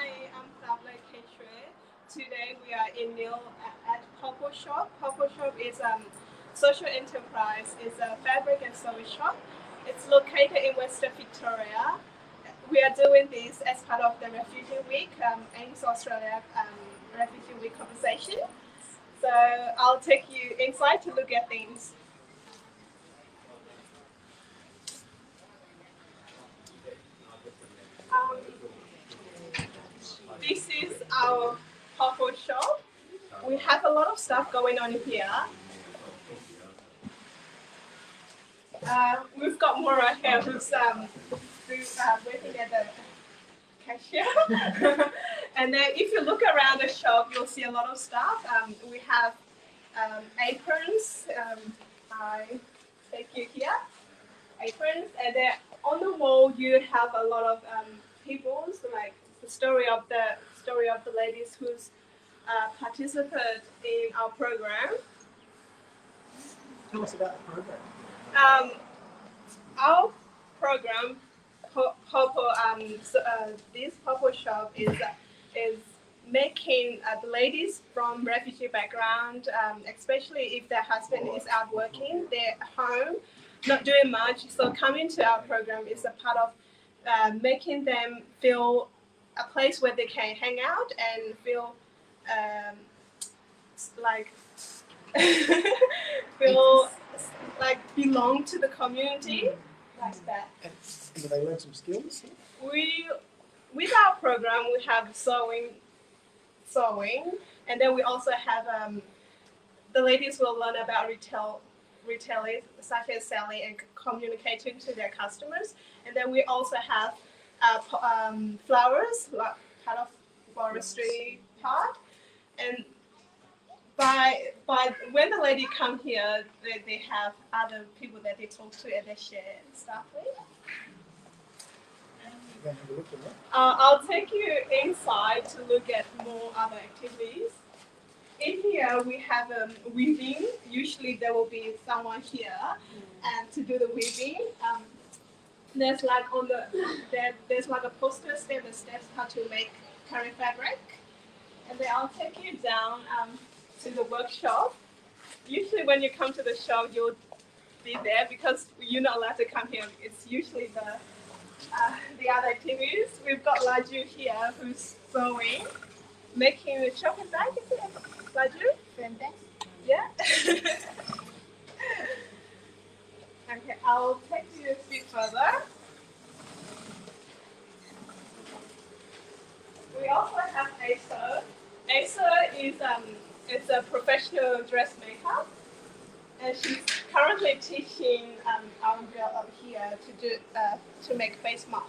Hi, I'm Pablo Ketre. Today we are in Nhill at Purple Shop. Purple Shop is social enterprise. It's a fabric and sewing shop. It's located in Western Victoria. We are doing this as part of the Refugee Week, AMES Australia Refugee Week conversation. So I'll take you inside to look at things. Um, this is our Purple Shop. We have a lot of stuff going on here. We've got Maura here who's working at the cashier. And then if you look around the shop, you'll see a lot of stuff. We have aprons. I take you here. Aprons. And then on the wall, you have a lot of people's, like the story of the ladies who's participated in our program. Tell us about the program. Our program, this Purple Shop is making the ladies from refugee background, especially if their husband is out working, they're home, not doing much. So coming to our program is a part of making them feel a place where they can hang out and feel like feel like belong to the community, like that. And do they learn some skills? With our program, we have sewing, and then we also have the ladies will learn about retailers such as selling and communicating to their customers, and then we also have flowers, like part of forestry part, and by when the lady come here, they have other people that they talk to and they share stuff with. I'll take you inside to look at more other activities. In here we have weaving. Usually there will be someone here to do the weaving. There's like there's like a poster step by step how to make curry fabric, and then I'll take you down to the workshop. Usually when you come to the shop, you'll be there because you're not allowed to come here. It's usually the other activities. We've got Laju here who's sewing, making a shopping bag, is it? Laju? Fantastic. Yeah. Okay, I'll take you a bit further. We also have ASO. ASO is it's a professional dressmaker, and she's currently teaching our girl up here to make face mask.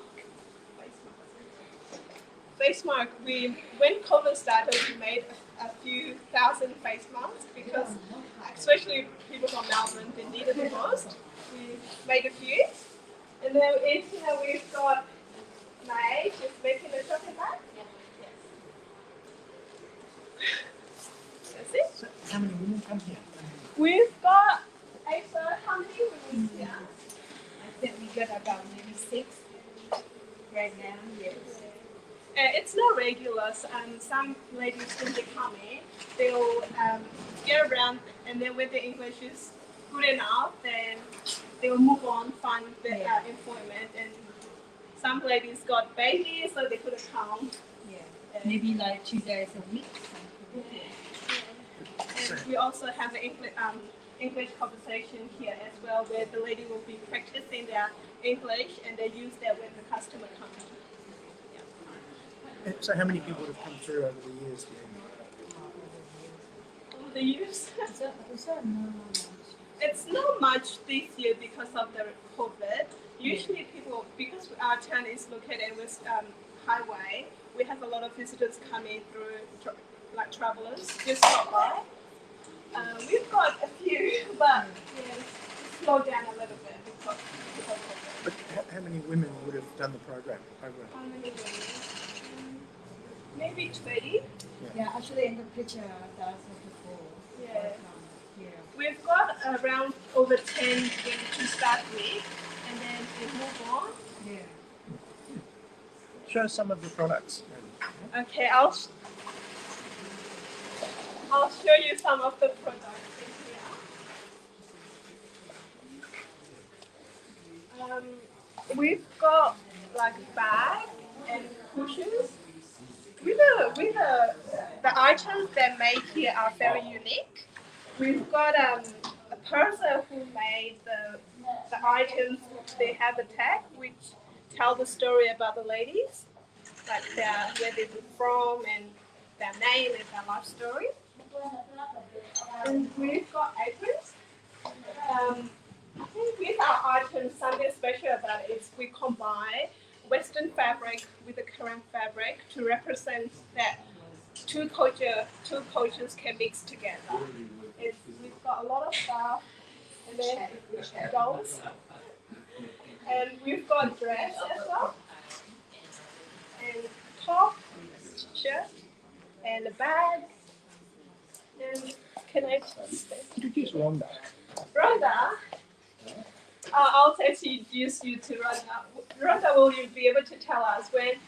Face mask. When COVID started, we made a few thousand face masks because, especially people from Melbourne, they needed the most. We made a few, and then in here we've got May. She's making a shopping bag. That's it. So how many women come here? We've got how many women here? I think we got about maybe 6 right now. Yes. It's not regular. Some ladies, when they come in, they'll get around, and then when the English is good enough, then they'll move on, find the employment. And some ladies got babies, so they couldn't come. Yeah. Maybe like 2 days a week. And we also have an English conversation here as well, where the lady will be practicing their English and they use that when the customer comes. Yeah. So how many people have come through over the years? Over the years? It's not much this year because of the COVID. Usually people, because our town is located with highway, we have a lot of visitors coming through, like travellers, just stop by. We've got a few, but it's slowed down a little bit because of COVID. But how many women would have done the program? How many women? Maybe 20. Yeah, actually in the picture that's before. Yeah. Yeah. We've got around over 10 to start with, and then we move on. Yeah. Show us some of the products. Okay, I'll show you some of the products in here. We've got like bag and cushions. The items they make here are very unique. We've got a person who made the items. They have a tag which tell the story about the ladies, like where they're from and their name and their life story. And we've got aprons. I think with our items, something special about it is we combine Western fabric with the Korean fabric to represent that two cultures can mix together. We've got a lot of stuff, and then dolls, and we've got dress as well, and top, shirt, and a bag. And can I just Introduce Rhonda. Rhonda? I'll introduce you to Rhonda. Rhonda, will you be able to tell us when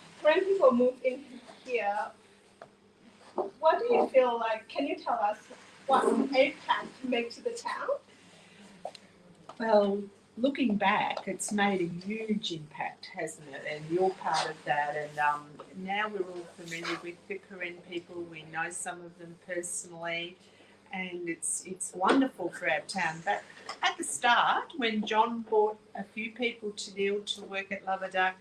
people move in here, what do you feel like? Can you tell us what impact you make to the town? Well, looking back, it's made a huge impact, hasn't it? And you're part of that. And now we're all familiar with the Korean people. We know some of them personally, and it's wonderful for our town. But at the start, when John brought a few people to Nhill to work at Lavadak,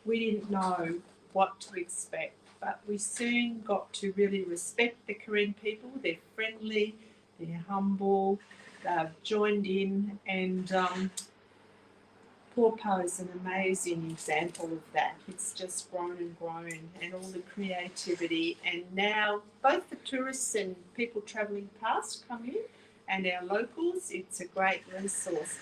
we didn't know what to expect. But we soon got to really respect the Korean people. They're friendly, they're humble, they've joined in, and Pawpaw is an amazing example of that. It's just grown and grown, and all the creativity. And now both the tourists and people travelling past come in, and our locals, it's a great resource.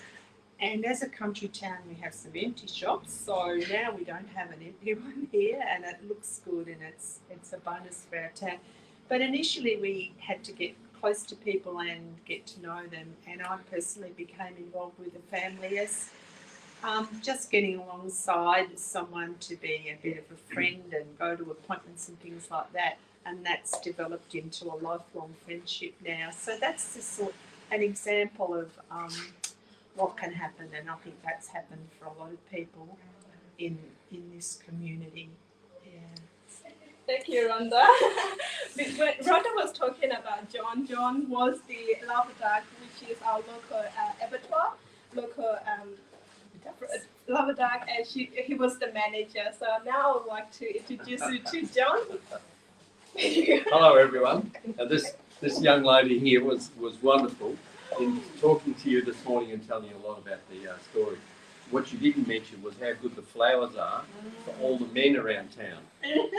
And as a country town, we have some empty shops, so now we don't have an empty one here, and it looks good, and it's a bonus for our town. But initially, we had to get close to people and get to know them, and I personally became involved with the family as just getting alongside someone to be a bit of a friend and go to appointments and things like that, and that's developed into a lifelong friendship now. So that's just an example of what can happen, and I think that's happened for a lot of people in this community. Yeah. Thank you, Rhonda. When Rhonda was talking about John was the Lavadak, which is our local abattoir, local Lavadak, and he was the manager. So now I would like to introduce you to John. Hello, everyone. This young lady here was wonderful in talking to you this morning and telling you a lot about the story. What you didn't mention was how good the flowers are for all the men around town.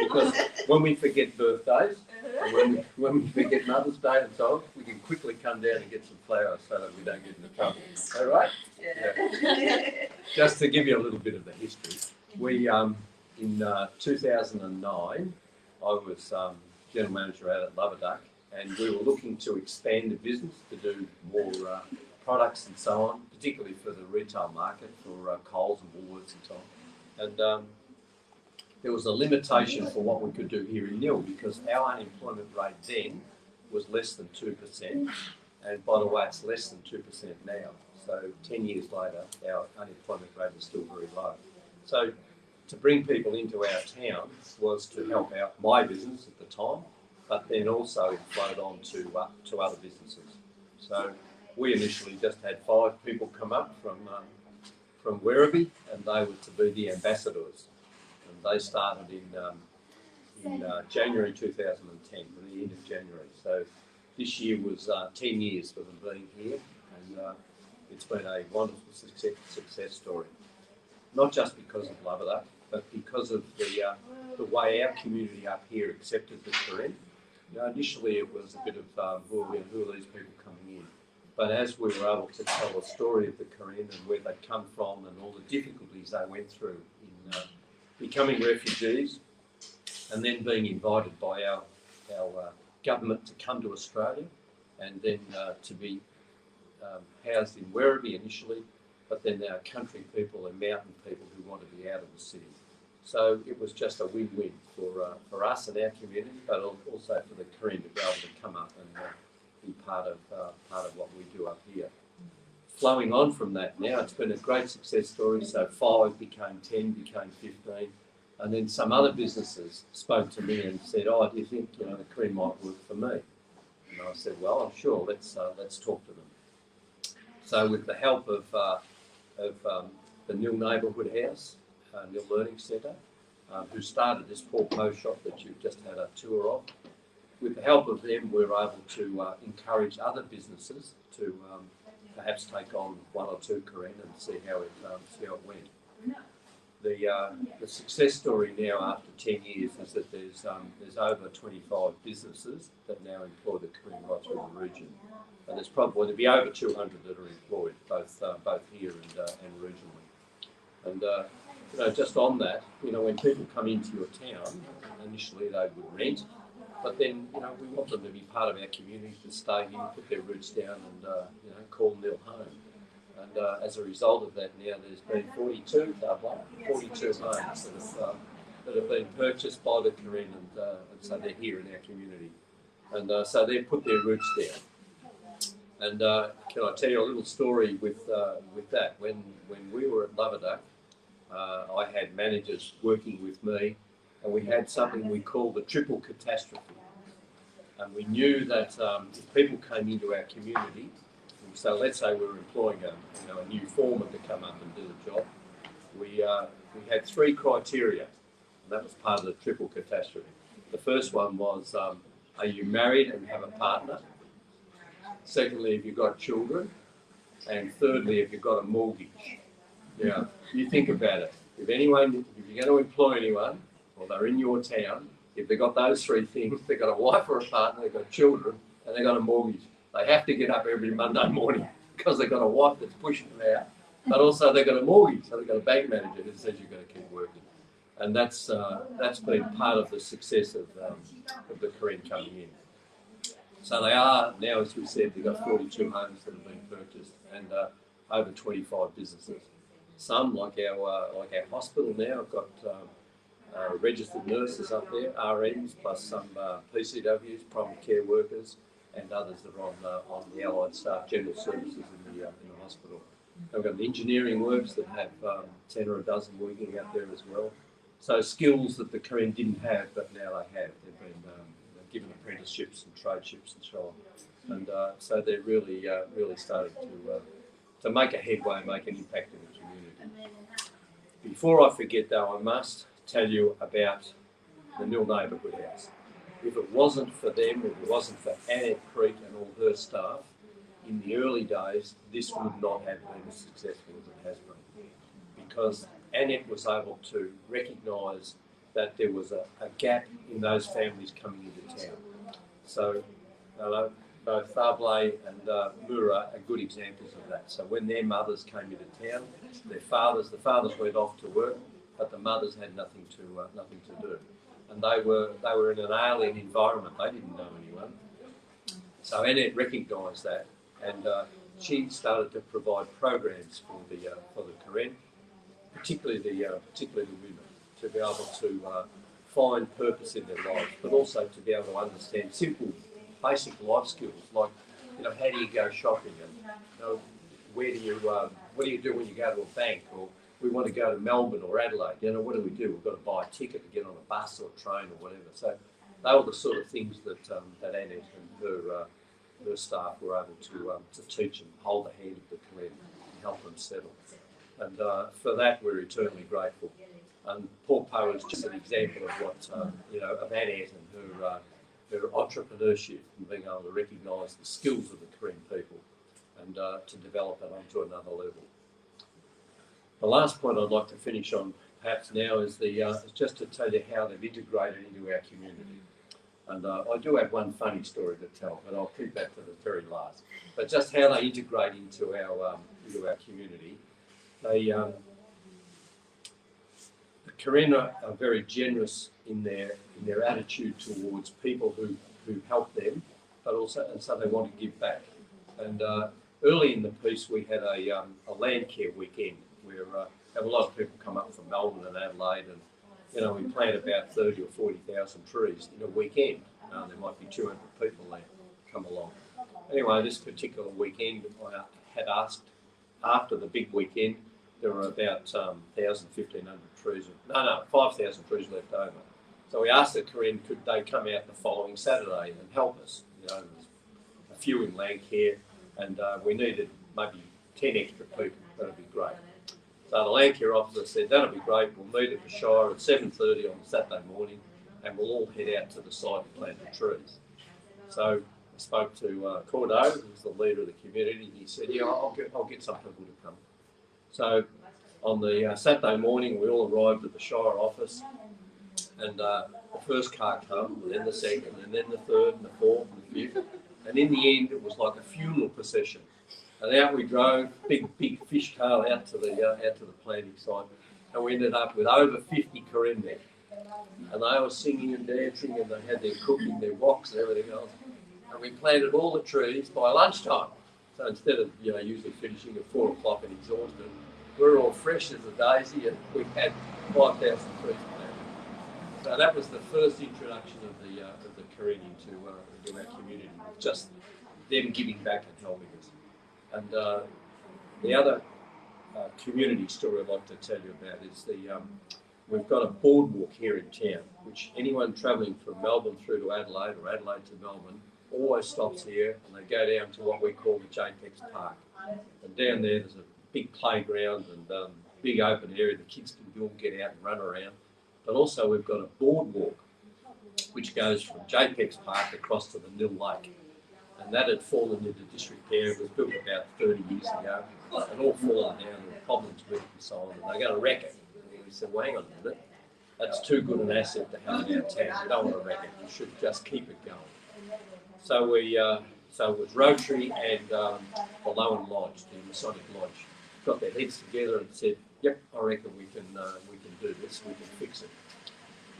Because when we forget birthdays, and when we forget Mother's Day and so on, we can quickly come down and get some flowers so that we don't get into trouble. All right? Yeah. Just to give you a little bit of the history, we in 2009, I was general manager out at Lavadak, and we were looking to expand the business to do more products and so on, particularly for the retail market for Coles and Woolworths and so on. And there was a limitation for what we could do here in Nhill because our unemployment rate then was less than 2%, and by the way, it's less than 2% now. So 10 years later, our unemployment rate is still very low. So to bring people into our town was to help out my business at the time, but then also it flowed on to other businesses. So we initially just had 5 people come up from Werribee, and they were to be the ambassadors. And they started in January 2010, at the end of January. So this year was 10 years for them being here, and it's been a wonderful success story. Not just because of Lavadak, but because of the way our community up here accepted the Korean. Initially it was a bit of who are these people coming in? But as we were able to tell the story of the Korean and where they'd come from and all the difficulties they went through in becoming refugees, and then being invited by our government to come to Australia, and then to be housed in Werribee initially, but then our country people and mountain people who want to be out of the city. So it was just a win-win for us and our community, but also for the Korean to be able to come up and be part of what we do up here. Flowing on from that now, it's been a great success story. So 5 became 10, became 15. And then some other businesses spoke to me and said, "Oh, do you think the Korean might work for me?" And I said, "Well, I'm sure. Let's talk to them." So with the help of the Nhill Neighbourhood House, Nhill Learning Centre, who started this pork po shop that you've just had a tour of, with the help of them, we were able to encourage other businesses to perhaps take on 1 or 2 Korean and see how it went. The success story now after 10 years is that there's over 25 businesses that now employ the Korean right through the region, and there'll be over 200 that are employed both here and regionally. And just on that, when people come into your town, initially they would rent, but then we want them to be part of our community, to stay here, put their roots down, and call Nhill home. And as a result of that, now there's been 42 homes that have been purchased by the Korean, and so they're here in our community, and so they've put their roots down. And can I tell you a little story with that? When we were at Loverduck, I had managers working with me, and we had something we called the triple catastrophe. And we knew that if people came into our community, so let's say we were employing a new foreman to come up and do the job, we had 3 criteria, and that was part of the triple catastrophe. The first one was, are you married and have a partner? Secondly, have you got children? And thirdly, have you got a mortgage? Now, you think about it. If you're going to employ anyone, or they're in your town, if they've got those 3 things, they've got a wife or a partner, they've got children, and they've got a mortgage. They have to get up every Monday morning because they've got a wife that's pushing them out, but also they've got a mortgage, so they've got a bank manager who says you've got to keep working. And that's been part of the success of the Korean coming in. So they are now, as we said, they've got 42 homes that have been purchased and over 25 businesses. Some, like our hospital now, have got registered nurses up there, RNs, plus some PCWs, primary care workers, and others that are on the allied staff, general services in the hospital. We've got the engineering works that have 10 or a dozen working out there as well. So skills that the Korean didn't have, but now they have. They've been given apprenticeships and tradeships and so on. And so they're really starting to make a headway, make an impact in the community. Before I forget though, I must tell you about the Nhill Neighbourhood House. If it wasn't for them, if it wasn't for Annette Creek and all her staff, in the early days, this would not have been as successful as it has been. Because Annette was able to recognise that there was a gap in those families coming into town. So both Tharblay and Mura are good examples of that. So when their mothers came into town, the fathers went off to work, but the mothers had nothing to do. And they were in an alien environment. They didn't know anyone. So Annette recognised that, and she started to provide programs for the Korean, particularly the women, to be able to find purpose in their lives, but also to be able to understand simple, basic life skills like how do you go shopping, and what do you do when you go to a bank, or we want to go to Melbourne or Adelaide, what do we do? We've got to buy a ticket to get on a bus or train or whatever. So they were the sort of things that Annette and her staff were able to teach and hold the hand of the Korean and help them settle. And for that, we're eternally grateful. And pork po is just an example of what, of Annette and her entrepreneurship and being able to recognise the skills of the Korean people and to develop it onto another level. The last point I'd like to finish on perhaps now is just to tell you how they've integrated into our community. And I do have one funny story to tell, but I'll keep that to the very last. But just how they integrate into our community. The Korean are very generous in their attitude towards people who help them, but also, and so they want to give back. And early in the piece, we had a land care weekend where have a lot of people come up from Melbourne and Adelaide, you know, we plant about 30 or 40,000 trees in a weekend. There might be 200 people there come along. Anyway, this particular weekend, I had asked, after the big weekend, there were about 1,500 trees, 5,000 trees left over. So we asked the Korean, could they come out the following Saturday and help us? You know, there's a few in land care, and we needed maybe 10 extra people. That'd be great. So the land care officer said, that'll be great. We'll meet at the Shire at 7:30 on Saturday morning, and we'll all head out to the site and plant the trees. So I spoke to Cordo, who's the leader of the community, and he said, yeah, I'll get some people to come. So on the Saturday morning, we all arrived at the Shire office, and the first car came, and then the second, and then the third, and the fourth, and the fifth. And in the end, it was like a funeral procession. And out we drove, big fishtail out to the planting site, and we ended up with over 50 Karen there. And they were singing and dancing, and they had their cooking, their woks and everything else. And we planted all the trees by lunchtime. So instead of usually finishing at 4 o'clock and exhausted, we were all fresh as a daisy, and we had 5,000 trees planted. So that was the first introduction of the Karen into our community, just them giving back and helping us. And the other community story I'd like to tell you about is we've got a boardwalk here in town, which anyone travelling from Melbourne through to Adelaide or Adelaide to Melbourne always stops here, and they go down to what we call the JPEX Park. And down there's a big playground and big open area the kids can all get out and run around. But also we've got a boardwalk which goes from JPEX Park across to the Nhill Lake. And that had fallen into disrepair. It was built about 30 years ago. It all fallen down and problems with it and so on. And they're going to wreck it. And we said, well, hang on a minute. That's too good an asset to have in our town. We don't want to wreck it. We should just keep it going. So it was Rotary and the Lowen Lodge, the Masonic Lodge, got their heads together and said, yep, I reckon we can do this. We can fix it.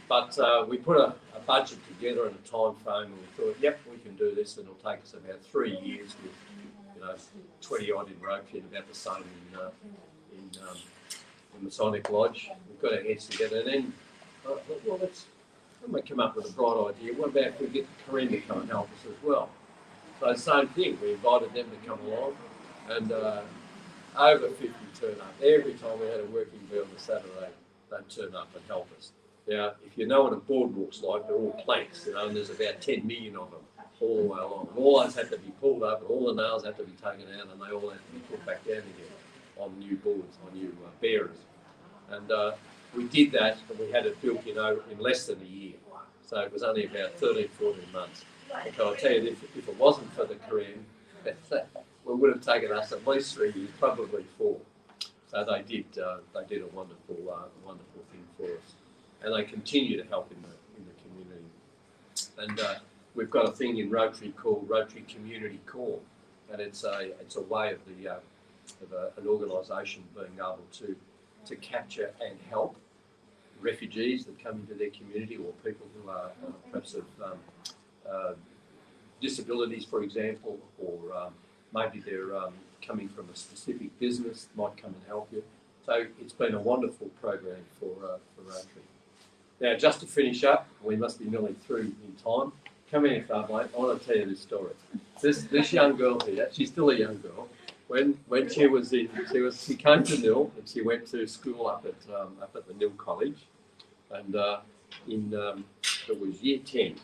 But we put a budget together and a time frame, and we thought, yep, we can do this, and it'll take us about 3 years with 20 odd in Rotary and about the same in the Masonic Lodge. We've got our heads together, and then I thought, well, we come up with a bright idea. What about if we get the Karen to come and help us as well? So same thing, we invited them to come along, and over 50 turn up. Every time we had a working bee on the Saturday, they'd turn up and help us. Now, if you know what a boardwalk's like, they're all planks, and there's about 10 million of them all the way along. And all those had to be pulled up, and all the nails had to be taken out, and they all had to be put back down again on new boards, on new bearers. And we did that, and we had it built, in less than a year. So it was only about 13, 14 months. And I'll tell you, if it wasn't for the Korean, it would have taken us at least 3 years, probably 4. So they did a wonderful thing for us. And they continue to help in the community. And we've got a thing in Rotary called Rotary Community Call, and it's a way of an organisation being able to capture and help refugees that come into their community, or people who are perhaps of disabilities, for example, or maybe they're coming from a specific business, might come and help you. So it's been a wonderful program for Rotary. Now, just to finish up, we must be nearly through in time. Come here, Far-Mate. I want to tell you this story. This young girl here, she's still a young girl. When she she came to Nhill, and she went to school up at the Nhill College, and it was year 10,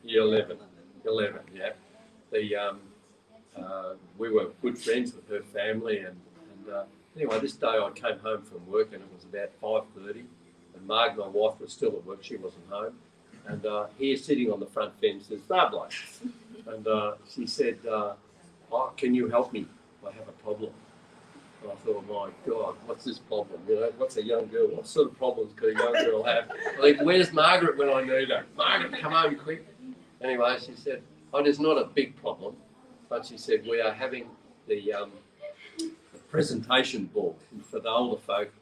year 11, yeah. We were good friends with her family, and anyway, this day I came home from work, and it was about 5:30. And Marg, my wife, was still at work. She wasn't home. And here, sitting on the front fence, is Barbara. And she said, can you help me? I have a problem. And I thought, my God, what's this problem? What's a young girl? What sort of problems could a young girl have? I think, where's Margaret when I need her? Margaret, come home quick. Anyway, she said, there's not a big problem. But she said, we are having the presentation ball. And for the older folk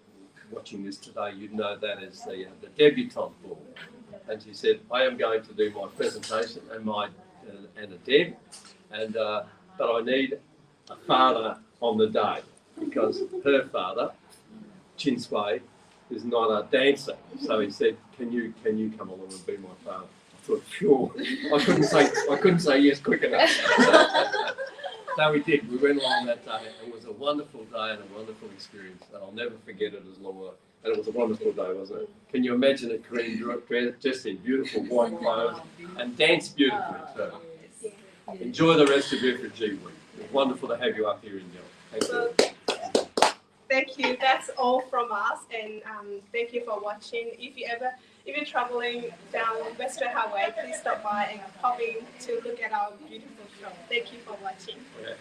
watching this today, you'd know that as the debutante ball. And she said, I am going to do my presentation and a deb, but I need a father on the day, because her father, Chin Sway, is not a dancer. So he said, "Can you come along and be my father?" I thought, sure. I couldn't say yes quick enough. So we did. We went along that day. It was a wonderful day and a wonderful experience. And I'll never forget it as long as. And it was a wonderful day, wasn't it? Can you imagine it, Corinne, dressed in beautiful white clothes and danced beautifully too. Enjoy the rest of Refugee Week. It's wonderful to have you up here in Nhill. Thank you. Thank you. That's all from us, and thank you for watching. If you're traveling down Western Highway, please stop by and pop in to look at our beautiful show. Thank you for watching. Okay.